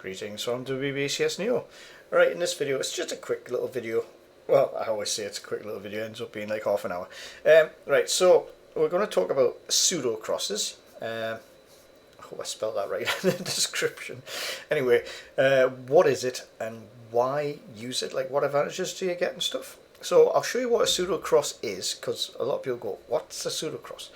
Greetings from WBCS Neo. Alright, in this video, it's just a quick little video. Well, I always say it's a quick little video, it ends up being like half an hour. Right, so we're going to talk about pseudo crosses. I hope I spelled that right in the description. Anyway, what is it and why use it? Like, what advantages do you get and stuff? So I'll show you what a pseudo cross is, because a lot of people go, what's a pseudo cross?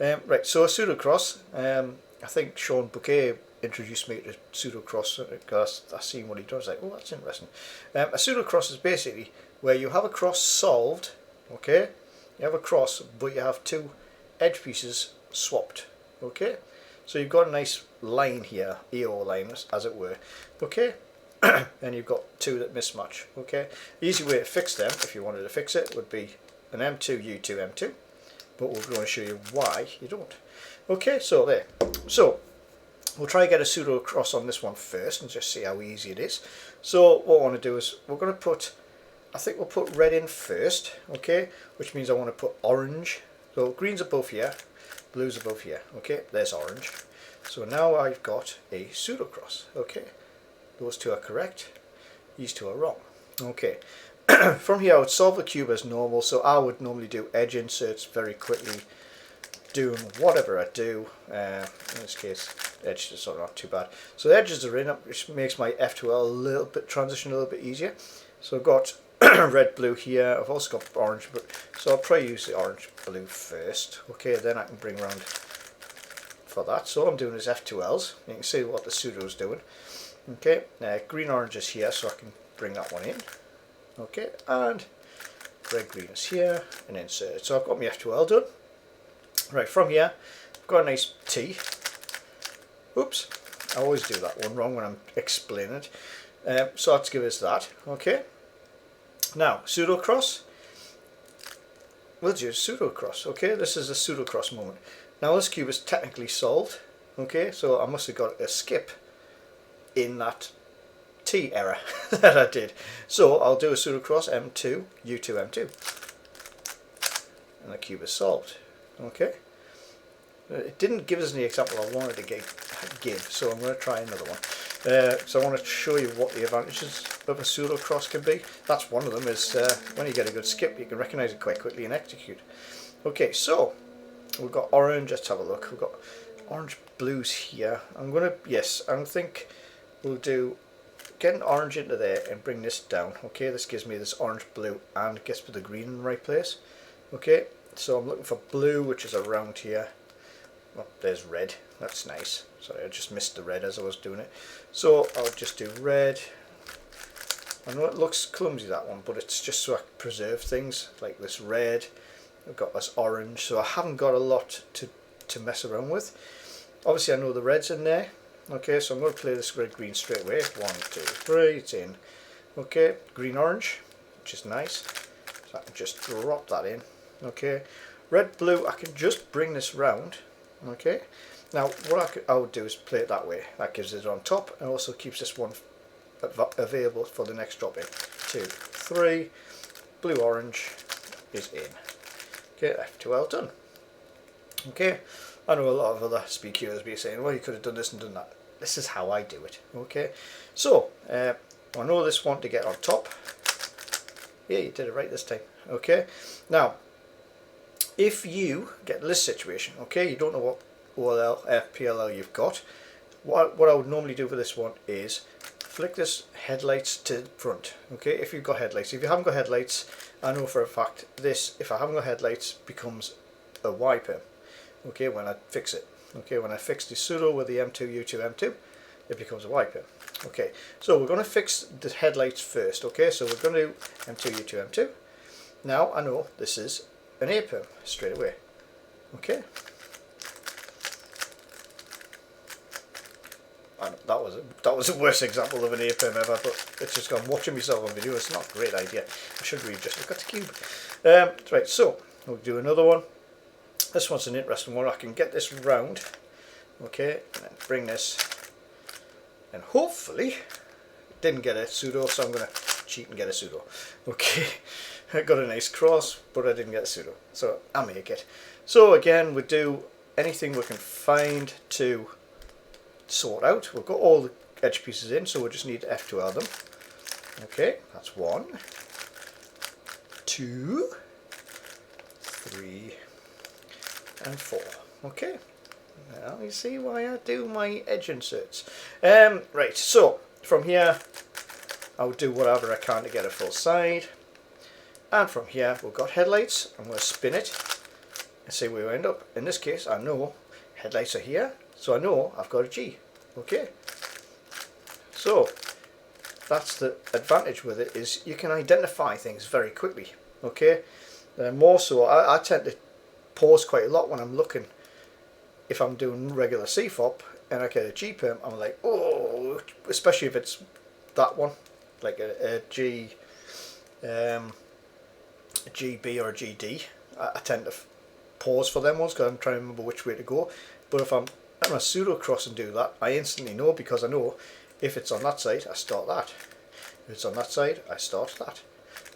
Right, so a pseudo cross, I think Sean Bouquet introduced me to pseudo cross because I seen what he does. Like, oh, that's interesting. A pseudo cross is basically where you have a cross solved. Okay, you have a cross, but you have two edge pieces swapped. Okay, so you've got a nice line here, EO line as it were. Okay, and you've got two that mismatch. Okay, the easy way to fix them, if you wanted to fix it, would be an M2 U2 M2, but we're going to show you why you don't. Okay, so there. So we'll try and get a pseudo cross on this one first and just see how easy it is. So what I want to do is we're going to put, I think we'll put red in first, okay, which means I want to put orange. So greens are both here, blues are both here, okay, there's orange. So now I've got a pseudo cross, okay, those two are correct, these two are wrong, okay. From here I would solve the cube as normal, so I would normally do edge inserts very quickly, doing whatever I do. In this case, edges are not too bad. So the edges are in, which makes my F2L a little bit transition a little bit easier. So I've got red, blue here. I've also got orange, but so I'll probably use the orange, blue first. Okay, then I can bring around for that. So all I'm doing is F2Ls. You can see what the pseudo is doing. Okay, green, orange is here, so I can bring that one in. Okay, and red, green is here and insert. So I've got my F2L done. Right, from here, I've got a nice T. Oops, I always do that one wrong when I'm explaining it. So let's give us that, okay. Now, pseudo cross. We'll do pseudo cross, okay. This is a pseudo cross moment. Now this cube is technically solved, okay. So I must have got a skip in that T error that I did. So I'll do a pseudo cross M2, U2, M2. And the cube is solved. Okay, it didn't give us any example I wanted to give, so I'm going to try another one. So I want to show you what the advantages of a pseudo cross can be. That's one of them, is when you get a good skip you can recognise it quite quickly and execute. Okay, so we've got orange, let's have a look. We've got orange, blues here. I think we'll do, get an orange into there and bring this down. Okay, this gives me this orange, blue, and gets me the green in the right place. Okay. So I'm looking for blue, which is around here. Well, there's red. That's nice. Sorry, I just missed the red as I was doing it. So I'll just do red. I know it looks clumsy, that one, but it's just so I can preserve things. Like this red. I've got this orange. So I haven't got a lot to mess around with. Obviously I know the red's in there. Okay, so I'm going to play this red green straight away. 1, 2, 3, it's in. Okay, green orange, which is nice. So I can just drop that in. Okay, red, blue, I can just bring this round. Okay, now what I would do is play it that way. That gives it on top and also keeps this one available for the next drop in. 2, 3, blue, orange is in. Okay, F2L done. Okay, I know a lot of other speed cuers be saying, well, you could have done this and done that. This is how I do it. Okay, so I know this one to get on top. Yeah, you did it right this time. Okay, now if you get this situation, okay, you don't know what OLL, FPLL you've got, what I would normally do for this one is flick this headlights to the front. Okay, if you've got headlights. If you haven't got headlights, I know for a fact this, if I haven't got headlights, becomes a wiper. Okay, when I fix it. Okay, when I fix the pseudo with the M2, U2, M2, it becomes a wiper. Okay, so we're going to fix the headlights first. Okay, so we're going to do M2, U2, M2. Now I know this is an A-perm straight away. Okay. And that was the worst example of an A-perm ever, but it's just gone watching myself on video. It's not a great idea. I should really just look at the cube. Right, so we'll do another one. This one's an interesting one. I can get this round. Okay, and then bring this, and hopefully didn't get a pseudo, so I'm going to cheat and get a pseudo. Okay. I got a nice cross, but I didn't get a pseudo, so I'll make it. So again, we do anything we can find to sort out. We've got all the edge pieces in, so we'll just need F to add them. Okay, that's 1, 2, 3, and 4. Okay, now you see why I do my edge inserts. Right, so from here I'll do whatever I can to get a full side, and from here we've got headlights. I'm going to spin it and see where we end up. In this case, I know headlights are here, so I know I've got a G. Okay, so that's the advantage with it, is you can identify things very quickly. Okay, more so I tend to pause quite a lot when I'm looking. If I'm doing regular CFOP and I get a G perm, I'm like, oh, especially if it's that one, like a G, a GB or a GD. I tend to pause for them ones because I'm trying to remember which way to go. But if I'm a pseudo cross and do that, I instantly know, because I know if it's on that side, I start that. If it's on that side, I start that.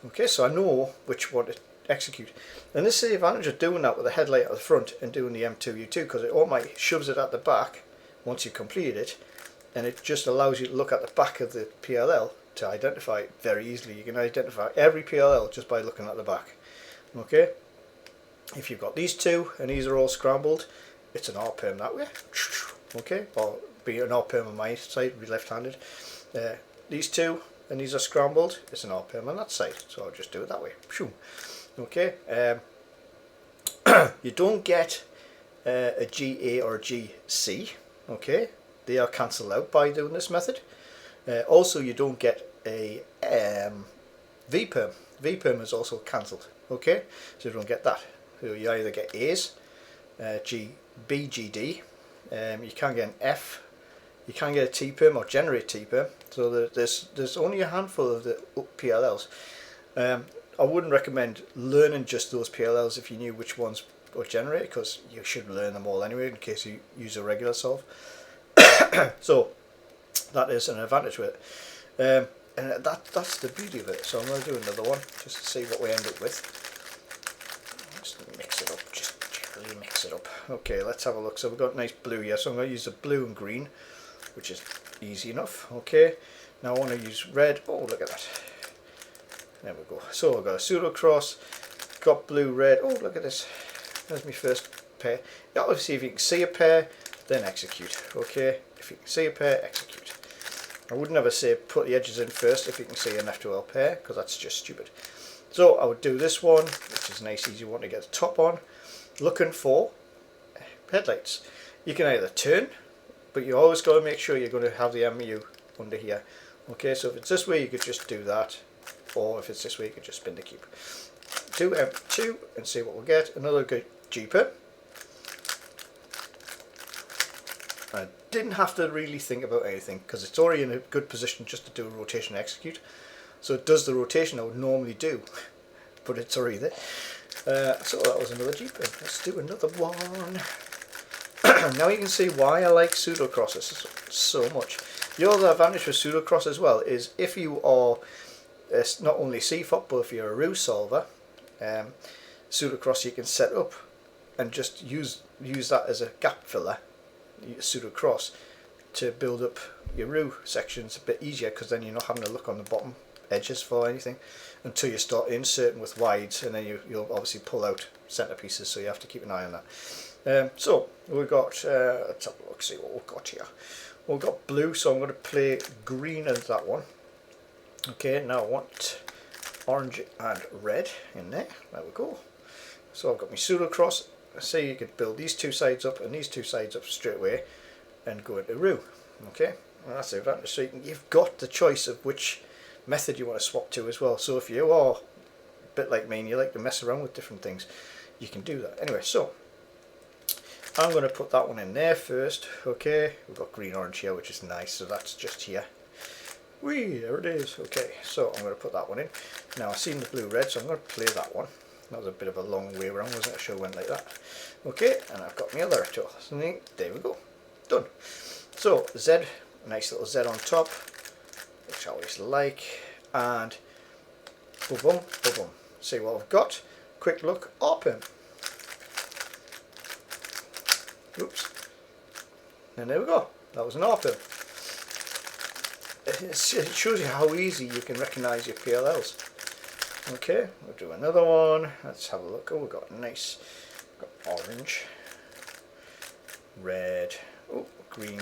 Okay, so I know which one to execute. And this is the advantage of doing that with the headlight at the front and doing the M2U2, because it automatically shoves it at the back once you've completed it, and it just allows you to look at the back of the PLL to identify it very easily. You can identify every PLL just by looking at the back. Okay, if you've got these two and these are all scrambled, it's an R perm that way. Okay, or be an R perm on my side, be left-handed. These two and these are scrambled, it's an R perm on that side, so I'll just do it that way. Okay, you don't get a GA or a GC. Okay, they are cancelled out by doing this method. Also, you don't get a V perm. V perm is also cancelled. Okay, so you don't get that. So you either get A's, G, B, G, D. You can't get an F. You can't get a T perm or generate T perm. So there's only a handful of the PLLs. I wouldn't recommend learning just those PLLs if you knew which ones were generated, because you should learn them all anyway in case you use a regular solve. So that is an advantage with it, and that's the beauty of it. So I'm going to do another one just to see what we end up with. Just mix it up, just generally mix it up. Okay, let's have a look. So we've got nice blue here, so I'm going to use the blue and green, which is easy enough. Okay, now I want to use red. Oh, look at that. There we go. So I've got a pseudo cross, got blue, red. Oh, look at this. There's my first pair. Yeah, obviously, if you can see a pair, then execute. Okay, if you can see a pair, execute. I would never say put the edges in first if you can see an F2L pair, because that's just stupid. So I would do this one, which is a nice easy one to get the top on, looking for headlights. You can either turn, but you always got to make sure you're going to have the MU under here. Okay, so if it's this way, you could just do that. Or if it's this way, you could just spin the cube. Do M2 and see what we'll get. Another good G perm. I didn't have to really think about anything because it's already in a good position just to do a rotation and execute. So it does the rotation I would normally do, but it's already there. So that was another G perm. Let's do another one. Now you can see why I like pseudo crosses so much. The other advantage with pseudo cross as well is if you are not only CFOP, but if you're a Roux solver, pseudo cross you can set up and just use that as a gap filler, pseudo cross, to build up your Roux sections a bit easier, because then you're not having to look on the bottom edges for anything until you start inserting with wides, and then you'll obviously pull out centre pieces, so you have to keep an eye on that. So we've got, let's have a look, see what we've got here. We've got blue, so I'm going to play green as that one. Okay, now I want orange and red in there. There we go. So I've got my pseudo cross. Say you could build these two sides up and these two sides up straight away and go into Roux. Okay, well, that's the advantage. So you've got the choice of which method you want to swap to as well. So if you are a bit like me and you like to mess around with different things, you can do that. Anyway, so I'm going to put that one in there first. Okay, we've got green orange here, which is nice, so that's just here. Whee, there it is. Okay, so I'm going to put that one in. Now I've seen the blue red, so I'm going to play that one. That was a bit of a long way around, wasn't it? I sure went like that. Okay, and I've got my other tool. So there we go. Done. So Z, nice little Z on top, which I always like, and boom, boom, boom, boom. See what I've got. Quick look, open. Oops. And there we go. That was an open. it shows you how easy you can recognise your PLLs. Okay, we'll do another one. Let's have a look. Oh, we've got nice, got orange, red, oh, green,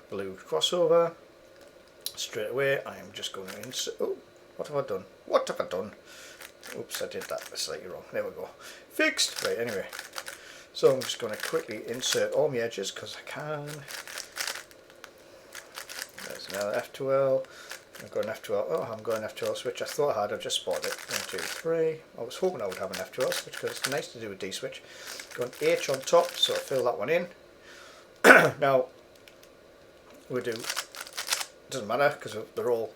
blue crossover. Straight away, I am just going to insert. Oh, what have I done? What have I done? Oops, I did that slightly wrong. There we go. Fixed. Right, anyway. So I'm just going to quickly insert all my edges because I can. There's another F12. I've got an F12. Oh, I haven't got an F12 switch. I thought I had. I've just spotted it. 1, 2, 3. I was hoping I would have an F12 switch because it's nice to do a D switch. Got an H on top, so I'll fill that one in. Now, we do. Doesn't matter because they're all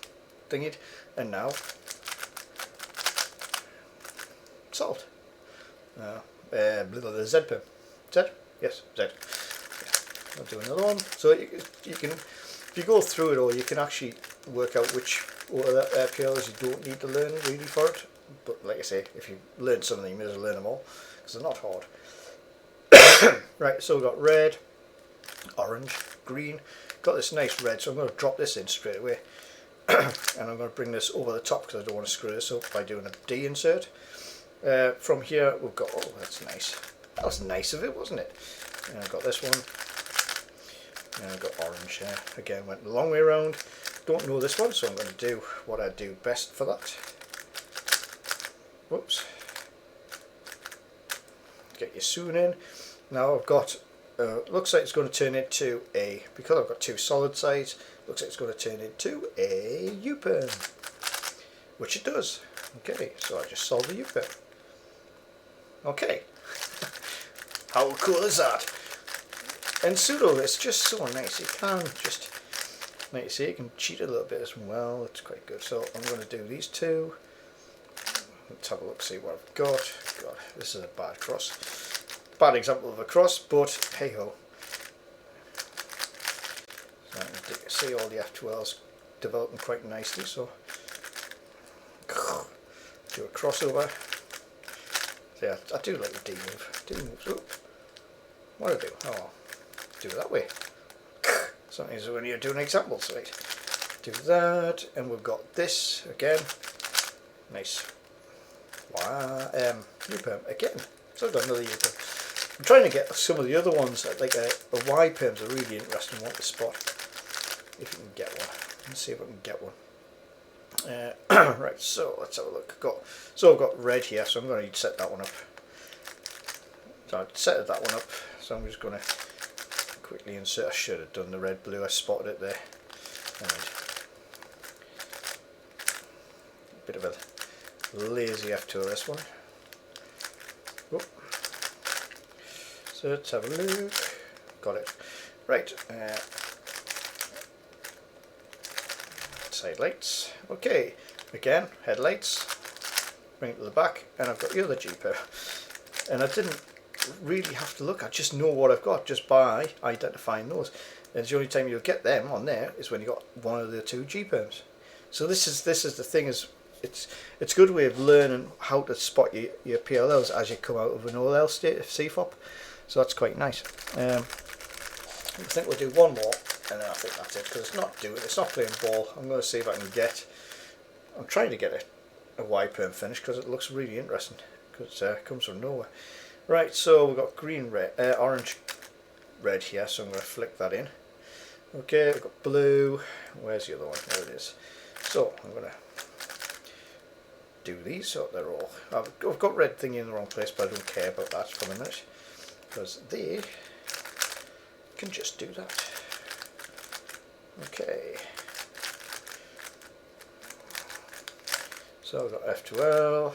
thingied. And now, salt. The Z pin. Z? Yes, Z. I'll do another one. So you can, if you go through it all, you can actually work out which PLs you don't need to learn really for it. But like I say, if you learn something, you may as well learn them all because they're not hard. Right, so we've got red, orange, green. Got this nice red, so I'm going to drop this in straight away. And I'm going to bring this over the top because I don't want to screw this up by doing a D insert. From here we've got, oh, that's nice. That was nice of it, wasn't it? And I've got this one. And I've got orange here. Again, went the long way around. Don't know this one, so I'm going to do what I do best for that. Whoops. Get your soon in. Now I've got, looks like it's going to turn into a, because I've got two solid sides, looks like it's going to turn into a U-perm. Which it does. Okay, so I just solved the U-perm. Okay. How cool is that? And pseudo, it's just so nice. You can just, like you see, you can cheat a little bit as well. It's quite good. So I'm going to do these two. Let's have a look, see what I've got. God, this is a bad cross. Bad example of a cross, but hey ho. So I can see all the F12s developing quite nicely. So do a crossover. So yeah, I do like the D move. D moves. Oh, what do I do? Oh, do it that way. Sometimes when you're doing examples, right? Do that, and we've got this again. Nice. Wow. U-perm again. So I've got another U-perm. I'm trying to get some of the other ones, like a Y-perms are really interesting one to spot. If you can get one. Let's see if I can get one. Right, so let's have a look. So I've got red here, so I'm going to set that one up. So I've set that one up, so I'm just going to quickly insert. I should have done the red blue, I spotted it there. And a bit of a lazy F2 this one. Whoop. So let's have a look. Got it. Right. Side lights. Okay. Again, headlights. Bring it to the back, and I've got the other Jeeper. And I didn't really have to look. I just know what I've got just by identifying those. And the only time you'll get them on there is when you got one of the two G-perms. So this is the thing, is it's a good way of learning how to spot your PLLs as you come out of an OLL state of CFOP. So that's quite nice. I think we'll do one more, and then I think that's it, because it's not playing ball. I'm going to see if I can get. I'm trying to get a Y-perm finish because it looks really interesting. Because it comes from nowhere. Right, so we've got green, red, orange, red here. So I'm going to flick that in. Okay, we've got blue. Where's the other one? There it is. So I'm going to do these. So they're all. I've got red thingy in the wrong place, but I don't care about that for a minute, because they can just do that. Okay. So I've got F2L,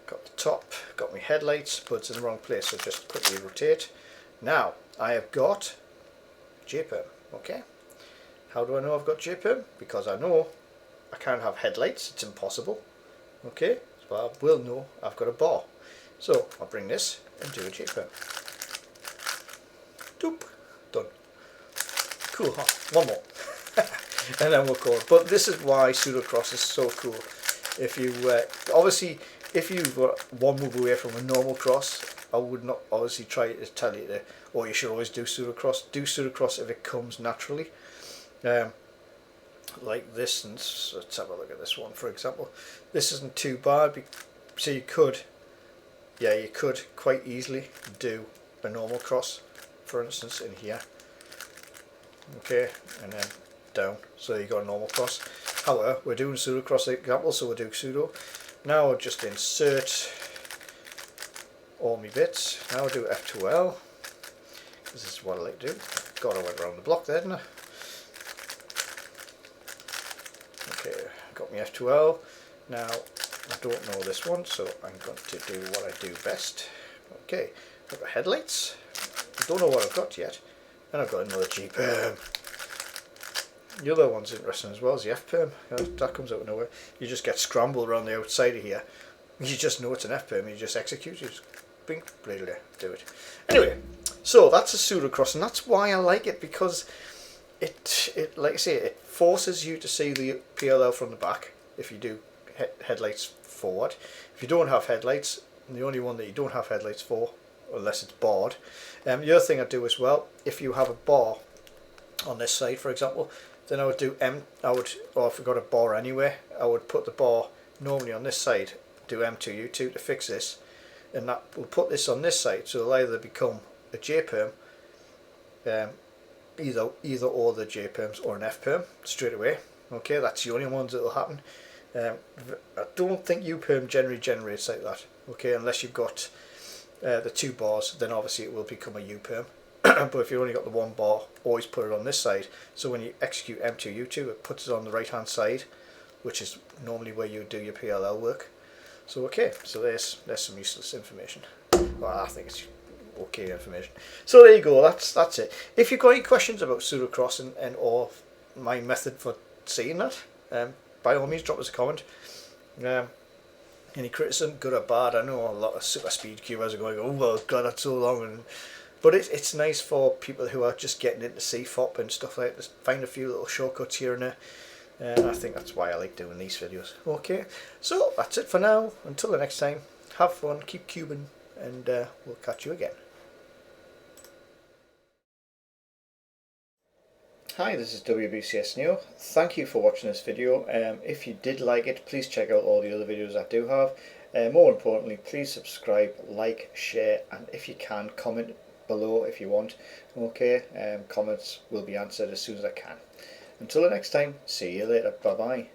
got the top, got my headlights, but it's in the wrong place, so just quickly rotate. Now I have got J-perm. Okay. How do I know I've got J-perm? Because I know I can't have headlights, it's impossible. Okay, so I will know I've got a bar. So I'll bring this and do a J-perm. Doop. Done. Cool, huh? One more. And then we'll call it. But this is why Pseudo Cross is so cool. If you obviously, if you were one move away from a normal cross, I would not obviously try to tell you that, oh, you should always do Pseudo Cross. Do Pseudo Cross if it comes naturally. like this. And let's have a look at this one, for example. This isn't too bad, so you could quite easily do a normal cross, for instance, in here. Okay, and then down, so you got a normal cross. However, we're doing pseudo cross example, so we'll do pseudo. Now I'll just insert all my bits. Now I'll do F2L, because this is what I like to do. God, I went around the block there, didn't I? Okay, got my F2L. Now I don't know this one, so I'm going to do what I do best. Okay, I've got headlights. I don't know what I've got yet. And I've got another G perm. The other one's interesting as well, is the F perm. That comes out of nowhere. You just get scrambled around the outside of here. You just know it's an F perm. You just execute. You just bing, do it. Anyway, so that's a pseudo cross, and that's why I like it, because it like I say, it forces you to see the PLL from the back if you do headlights forward. If you don't have headlights, and the only one that you don't have headlights for, unless it's barred. The other thing I do as well, if you have a bar on this side, for example, then I would do or if I got a bar anywhere, I would put the bar normally on this side, do M2U2 to fix this, and that will put this on this side, so it'll either become a J perm, either or the J perms or an F perm straight away. Okay, that's the only ones that will happen. I don't think U perm generally generates like that. Okay, unless you've got the two bars, then obviously it will become a U perm. But if you've only got the one bar, always put it on this side. So when you execute M2U2, it puts it on the right hand side, which is normally where you do your PLL work. So okay, so there's some useless information. Well, I think it's okay information. So there you go. That's it. If you've got any questions about pseudo cross and or my method for seeing that, by all means drop us a comment. Any criticism, good or bad? I know a lot of super speed cubers are going, oh well, God, that's so long. But it's nice for people who are just getting into CFOP and stuff like that. Just find a few little shortcuts here and there. And I think that's why I like doing these videos. Okay, so that's it for now. Until the next time, have fun, keep cubing, and we'll catch you again. Hi, this is WBCS Neo. Thank you for watching this video. If you did like it, please check out all the other videos I do have. More importantly, please subscribe, like, share, and if you can, comment below if you want. Okay, comments will be answered as soon as I can. Until the next time, see you later. Bye bye.